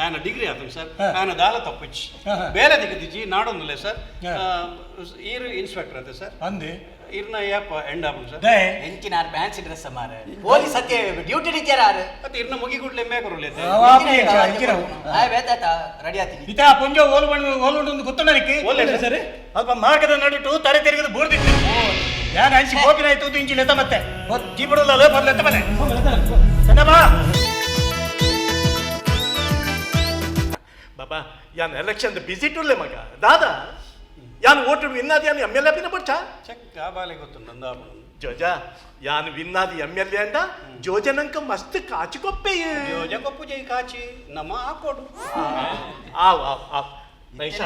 ఆయన డిగ్రీ అవుతుంది సార్ ఆయన దాల తప్పొచ్చి ಬೇರೆ ದಿಗದಿಜಿ ನಾಡೊಂದುಲೆ ಸರ್ ಈರು ಇನ್ಸ್ಪೆಕ್ಟರ್ ಅದೇ ಸರ್ ಅಂದೆ ಇರ್ನ ಯಾಪ ಎಂಡ್ ಆಪುನ್ ಸರ್ ಎಂಚಿನ ಫ್ಯಾನ್ಸಿ ಡ್ರೆಸ್ ಮಾರ ಪೊಲೀಸ್ ಸತ್ಯ ಡ್ಯೂಟಿ ನಿಜರಾರು ಮತ್ತೆ ಇರ್ನ ಮುಗಿಗುಡ್ಲೆ ಮೇಕರುಲೇತೆ ಆಯ್ ಬೇತಾತ ರೆಡಿ ಆತೀನಿ ಇತ ಪುಂಜ ಓಲ್ಬಂಡು ಗೊತ್ತುಂಡನಿಕ್ಕೆ ಓಲ್ಲೆ ಸರ್ ಅಲ್ಪ ಮಾರ್ಗದ ನಡುಟು ತಲೆ ತಿರುಗದು ಬೋರ್ದಿತ್ತು ಯಾನ್ ಅಂಚಿ ಕೋಪಿನಾಯ್ತು ಇಂಚಿ ಲೆತ ಮತ್ತೆ ಜೀಪಡಲ್ಲ ಬರ್ಲೆತ್ತ ಮನೆ ಬಾ बाबा यान इलेक्शन बिजी टुल्ले मग दादा यान वोट विन्नादी यान एमएलए पिन बच्चा ಚೆಕ್ ಆಬಾಲೆ ಗೊತ್ತುಂಡ जोजा यान विन्नादी एमएलए अंड जोजनंक मस्त काचिकोप्पे ಯೋಜಕೊಪ್ಪು ಜೈ ಕಾಚಿ ನಮ್ಮ ಹಾಕೋಡು आव आव आव ನೈಷಾ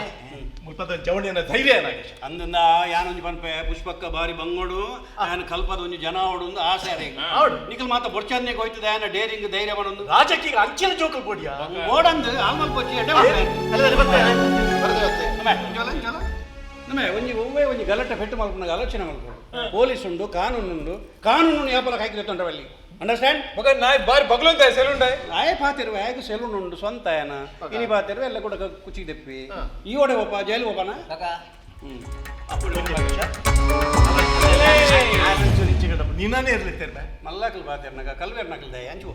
ಮುಲ್ಪದ ಜವಣಿಯನ ಧೈರ್ಯ ಏನಾಗಿದೆ ಅಂದಿಂದ ಯಾನೊಂಜಿ ಪನ್ಪೆ ಪುಷ್ಪಕ್ಕ ಬಾರಿ ಬಂಗೋಡು ಯಾನ ಕಲ್ಪದ ಒಂಜಿ ಜನ ಓಡು ಆಸೆ ಅರೆ ಹೌದು ನಿಖಲ್ ಮಾತ ಬೊರ್ಚನ್ನೆ ಹೋಯ್ತದೆ ಯಾನ ಡೇರಿಂಗ್ ಧೈರ್ಯ ಮಾಡೋದು ರಾಜಕೀಯ ಅಂಚಿನ ಜೋಕಲ್ ಕೊಡಿಯಾ ಓಡಂದು ಆಲ್ಮಲ್ ಕೊಚ್ಚಿ ಎಡ್ಡೆ ನಮ್ಮೆ ಒಂಜಿ ಒವ್ವೇ ಒಂಜಿ ಗಲಾಟೆ ಪೆಟ್ಟು ಮಲ್ಪನಾಗ ಆಲೋಚನೆ ಮಾಡ್ಕೊಂಡು ಪೊಲೀಸ್ ಉಂಡು ಕಾನೂನು ಯಾಪಲ ಕಾಯ್ಕೆ ತೊಂಡವಲ್ಲಿ ಅಂಡರ್ಸ್ಟ್ಯಾಂಡ್ ಮಗ ನಾಯ್ ಬಾರಿ ಬಗ್ಲುಂತ ಸೆಲೂನ್ ಆಯೆ ಪಾತಿರುವ ಹೇಗೆ ಸೆಲೂನ್ ಉಂಡು ಸ್ವಂತ ಏನ ಇನಿ ಪಾತಿರುವ ಎಲ್ಲ ಕೂಡ ಕುಚಿ ತೆಪ್ಪಿ ಈ ಓಡೆ ಒಪ್ಪ ಜೈಲು ಒಪ್ಪನ ನೀನಾನೇ ಇರ್ಲಿತ್ತೇನೆ ಮಲ್ಲಾಕಲ್ ಪಾತಿರ್ನಾಗ ಕಲ್ವೇರ್ನಾಕಲ್ ದಯ ಅಂಚು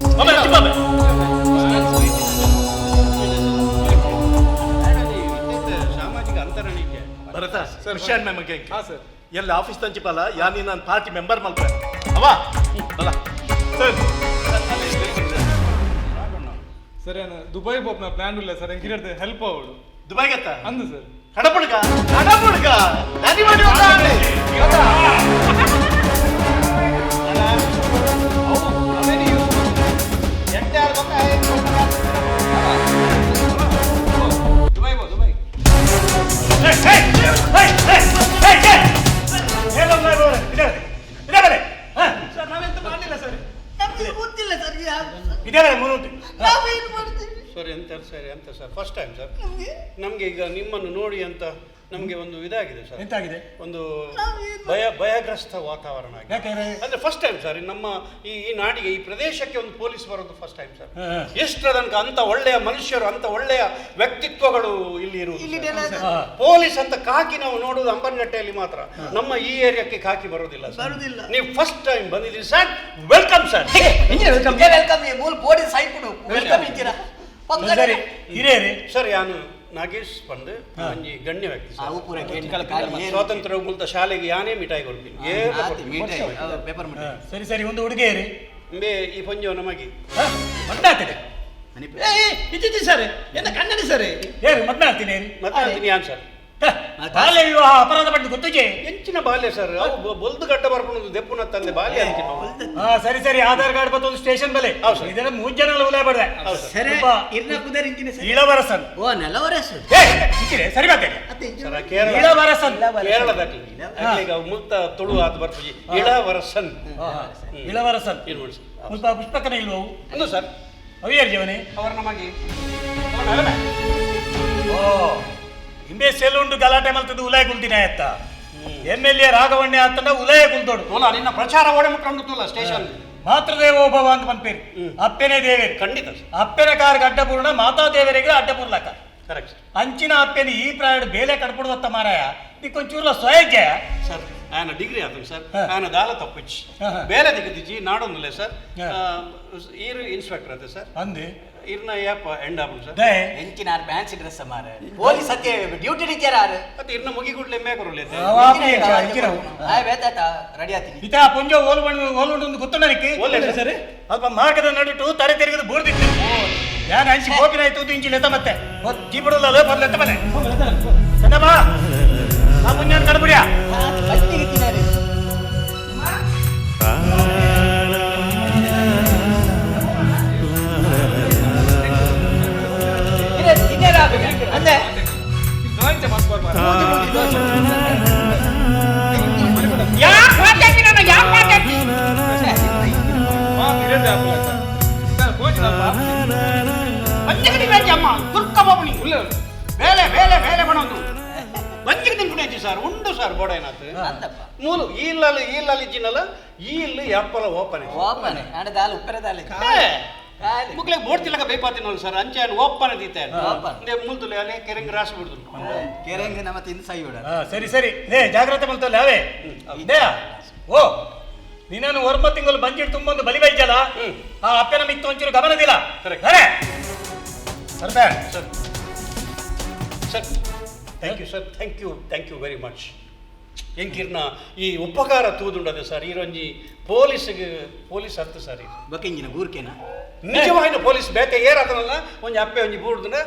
ಸಾಮಾಜಿಕ ಅಂತರಣಿಕೆ ಬರತಾ ವಿಷಯ ನಮಗೆ ಹಾ ಸರ್ ಎಲ್ಲ ಆಫೀಸ್ ತಂಚಿಪಲ್ಲ ಯಾನಿ ನಾನು ಪಾರ್ಟಿ ಮೆಂಬರ್ ಮಲ್ಪ ಅವ ಬಲ ಸರ್ ಸರ್ ಏನು ದುಬೈ ಹೋಗ್ನ ಪ್ಲಾನ್ ಇಲ್ಲ ಸರ್ ಹೆಂಗಿರುತ್ತೆ ಹೆಲ್ಪ್ ಅವಳು ದುಬೈಗತ್ತ ಅಂದು ಸರ್ ಕಡಪುಡ್ಗ ನದಿ ಮಾಡಿ ದುಬೈ ಸರ್ ನಾವೆಂತ ಮಾಡಿಲ್ಲ ಸರ್ ನಮಗೆ ಗೊತ್ತಿಲ್ಲ ಸರ್ ಸರ್ ಎಂತ ಸರ್ ಫಸ್ಟ್ ಟೈಮ್ ಸರ್ ನಮಗೆ ಈಗ ನಿಮ್ಮನ್ನು ನೋಡಿ ಅಂತ ನಮಗೆ ಒಂದು ಇದಾಗಿದೆ ಸರ್ ಎಂತಾಗಿದೆ ಒಂದು ಭಯಗ್ರಸ್ತ ವಾತಾವರಣ ಆಗಿದೆ ಯಾಕೆ ಅಂದ್ರೆ ಫಸ್ಟ್ ಟೈಮ್ ಸರ್ ನಮ್ಮ ಈ ನಾಡಿಗೆ ಈ ಪ್ರದೇಶಕ್ಕೆ ಒಂದು ಪೊಲೀಸ್ ಬರೋದು ಫಸ್ಟ್ ಟೈಮ್ ಸರ್ ಎಷ್ಟರ ತನಕ ಅಂತ ಒಳ್ಳೆಯ ಮನುಷ್ಯರು ಅಂತ ಒಳ್ಳೆಯ ವ್ಯಕ್ತಿತ್ವಗಳು ಇಲ್ಲಿ ಇರುವುದು ಪೊಲೀಸ್ ಅಂತ ಕಾಕಿ ನಾವು ನೋಡುವುದು ಅಂಬನ್ಗಟ್ಟೆಯಲ್ಲಿ ಮಾತ್ರ ನಮ್ಮ ಈ ಏರಿಯಾಕ್ಕೆ ಕಾಕಿ ಬರೋದಿಲ್ಲ ಸರ್ ನೀವು ಫಸ್ಟ್ ಟೈಮ್ ಬಂದಿದ್ದೀರಿ ಸರ್ ವೆಲ್ಕಮ್ ಸರ್ ವೆಲ್ಕಮ್ ಮೂಲ ಪೊಲೀಸ್ ಆಯ್ತು ವೆಲ್ಕಮ್ ಇದ್ದೀರಾ ಸರಿ ಹಿರಿಯರಿ ಸರ್ ಯಾನು ನಾಗೇಶ್ ಬಂದು ಒಂಜಿ ಗಣ್ಯ ವ್ಯಕ್ತಿ ಅವು ಪೂರ ಕೇಟ್ಕಳ ಕಾಲಿ ಸ್ವಾತಂತ್ರ್ಯ ಮುಲ್ತ ಶಾಲೆಗೆ ಯಾನೇ ಮಿಠಾಯಿ ಕೊಡ್ತೀನಿ ಪೇಪರ್ ಸರಿ ಸರಿ ಒಂದು ಹುಡುಗಿಯರಿ ಬೇ ಈ ಪೊಂಜೋ ನಮಗೆ ಮದ್ದಾಗ್ತದೆ ಇದ್ದಿದ್ದಿ ಸರ್ ಎಂತ ಕನ್ನಡಿ ಸರ್ ಹೇಳಿ ಮದ್ದಾಗ್ತೀನಿ ಮತ್ತೆ ಅಂತೀನಿ ಯಾನ್ ಸರ್ ಬಾಲ್ಯ ವಿವಾಹ ಅಪರಾಧ ಪಟ್ಟು ಗೊತ್ತಿಗೆ ಎಂಚಿನ ಬಾಲ್ಯ ಸರ್ ಅವು ಬೊಲ್ದು ಗಡ್ಡ ಬರ್ಕೊಂಡು ದೆಪ್ಪುನ ತಂದೆ ಬಾಲ್ಯ ಅಂತೀನಿ ಹಾ ಸರಿ ಸರಿ ಆಧಾರ್ ಕಾರ್ಡ್ ಬತ್ತೊಂದು ಸ್ಟೇಷನ್ ಬಲೆ ಇದರ 3 ಜನ ಉಲೇ ಬಡ್ದೆ ಸರಿ ಇರ್ನ ಕುದರಿಂಕಿನ ಸರ್ ಇಳವರಸನ್ ಓ ನೆಲವರಸನ್ ಸರಿ ಬರ್ತೇನೆ ಸರ್ ಕೇರಳ ಇಳವರಸನ್ ಕೇರಳದಲ್ಲಿ ಈಗ ಮುಲ್ತ ತುಳು ಆತ ಬರ್ತದೆ ಇಳವರಸನ್ ಇಳವರಸನ್ ಏನು ಮಾಡಿ ಸ್ವಲ್ಪ ಪುಷ್ಪಕನ ಇಲ್ವವು ಒಂದು ಸರ್ ಅವಿಯರ್ ಜೀವನೇ ಅವರ ನಮಗೆ ಓ ಹಿಂದೆ ಸೆಲುಂಡು ಗಲಾಟೆ ಮಲ್ತದ್ದು ಉಲಯ ಕುಲ್ತಿನ ಆಯ್ತ MLA ರಾಘವಣ್ಯ ಆತನ ಉಲಯ ಕುಲ್ತೋಡು ತೋಲ ನಿನ್ನ ಪ್ರಚಾರ ಓಡೆ ಮುಟ್ಕೊಂಡು ತೋಲ ಸ್ಟೇಷನ್ ಮಾತೃದೇವೋಭವ ಅಂತ ಬಂದ್ಪೇರಿ ಅಪ್ಪೆನೇ ದೇವೇರಿ ಖಂಡಿತ ಅಪ್ಪೆನ ಕಾರ್ ಅಡ್ಡಪೂರ್ಣ ಮಾತಾ ದೇವರಿಗೆ ಅಡ್ಡಪೂರ್ಲಕ ಕರೆಕ್ಟ್ ಅಂಚಿನ ಅಪ್ಪೆನ ಈ ಪ್ರಾಯಡ್ ಬೇಲೆ ಕಡ್ಪುಡುವತ್ತ ಮಾರಾಯ ನಿಕ್ಕೊಂಚೂರ್ಲ ಸ್ವಯಜ್ಯ ಸರ್ ఆయన డిగ్రీ అవుతుంది సార్ ఆయన దాల తప్పొచ్చి ಬೇರೆ ದಿಗದಿಜಿ ನಾಡೊಂದುಲೆ ಸರ್ ಈರು ಇನ್ಸ್ಪೆಕ್ಟರ್ ಅದೇ ಸರ್ ಅಂದೆ ಇರ್ನ ಯಾಪ ಎಂಡ್ ಆಪುನ್ ಸರ್ ಎಂಚಿನ ಫ್ಯಾನ್ಸಿ ಡ್ರೆಸ್ ಮಾರ ಪೊಲೀಸ್ ಸತ್ಯ ಡ್ಯೂಟಿ ನಿಜರಾರು ಮತ್ತೆ ಇರ್ನ ಮುಗಿಗುಡ್ಲೆ ಮೇಕರುಲೇತೆ ಆಯ್ ಬೇತಾತ ರೆಡಿ ಆತೀನಿ ಇತ ಪುಂಜ ಓಲ್ಬಂಡು ಗೊತ್ತುಂಡನಿಕ್ಕೆ ಓಲ್ಲೆ ಸರ್ ಅಲ್ಪ ಮಾರ್ಗದ ನಡುಟು ತಲೆ ತಿರುಗದು ಬೋರ್ದಿತ್ತು ಯಾನ್ ಅಂಚಿ ಕೋಪಿನಾಯ್ತು ಇಂಚಿ ಲೆತ ಮತ್ತೆ ಜೀಪಡಲ್ಲ ಬರ್ಲೆತ್ತ ಮನೆ ಬಾ ಆ ಮುಂಜಾನೆ ಕಡ್ಬಿಡ್ಯಾ ಬತ್ತಿಗಿತ್ತಿನಾರೆ ಅಂದೆ ಸರ್ ಉಂಡು ಸರ್ ಬೋಡೇನಾತ್ ಮೂಲು ಈ ಇಲ್ಲು ಎಪ್ಪಲ ಓಪನೆ ಓಪನೆ ಆಡ ದಾಲ್ ಉಪ್ಪರ ದಾಲ್ ಮುಕ್ಲೆ ಬೋಡ್ತಿಲಕ ಬೇಪಾತಿನಲ್ಲ ಸರ್ ಅಂಚೆ ಓಪನ್ ದೀತೆ ಓಪನ್. ಮುಲ್ತುಲೆ ಅಲೆ ಕೆರೆಂಗ್ ರಾಸಿ ಬಿಡುದು ಕೆರೆಂಗ್ ನಮ್ಮ ತಿಂದು ಸೈ ಬಿಡ ಸರಿ ಸರಿ ನೇ ಜಾಗ್ರತೆ ಮಲ್ತಲ್ಲ ಅವೇ ನೇ ಓ ನೀನೇನು ಒರ್ಮ ತಿಂಗಳು ಬಂಜಿಟ್ಟು ತುಂಬೊಂದು ಬಲಿ ಬೈಜಲ್ಲ ಆ ಅಪ್ಪನ ಮಿತ್ತು ಒಂಚೂರು ಗಮನದಿಲ್ಲ Correct. ಅರೆ Sardar sir sir thank you very much ಎಂಕಿರ್ನ ಈ ಉಪಕಾರ ತೂದುಂಡದೆ ಸರ್ ಈರೊಂಜಿ ಪೊಲೀಸ್ ಅರ್ಥ ಸರ್ ಇದು ಬಕಿಂಜಿನ ಗೂರ್ಕೆನ ನಿಜವಾದ ಪೊಲೀಸ್ ಬೇತೆ ಏರಾದನಲ್ಲ ಒಂಜಿ ಅಪ್ಪೆ ಒಂಜಿ ಬೂರ್ದಿನ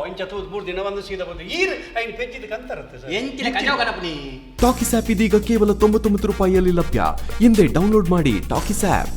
ಇಂಚ ತೂದು ಬೂರ್ದಿನ ಒಂದು ಸೀದಾ ಬಂದು ಈರ್ ಐನ್ ಪೆಂಚಿದ ಕಂತರತ್ತೆ ಸರ್ ಎಂಚಿನ ಕಂಜಾವ ಕನಪನಿ ಟಾಕಿಸ್ ಆಪ್ ಇದೀಗ ಕೇವಲ 99 ರೂಪಾಯಿಯಲ್ಲಿ ಲಭ್ಯ. ಹಿಂದೆ ಡೌನ್ಲೋಡ್ ಮಾಡಿ ಟಾಕಿಸ್ ಆಪ್.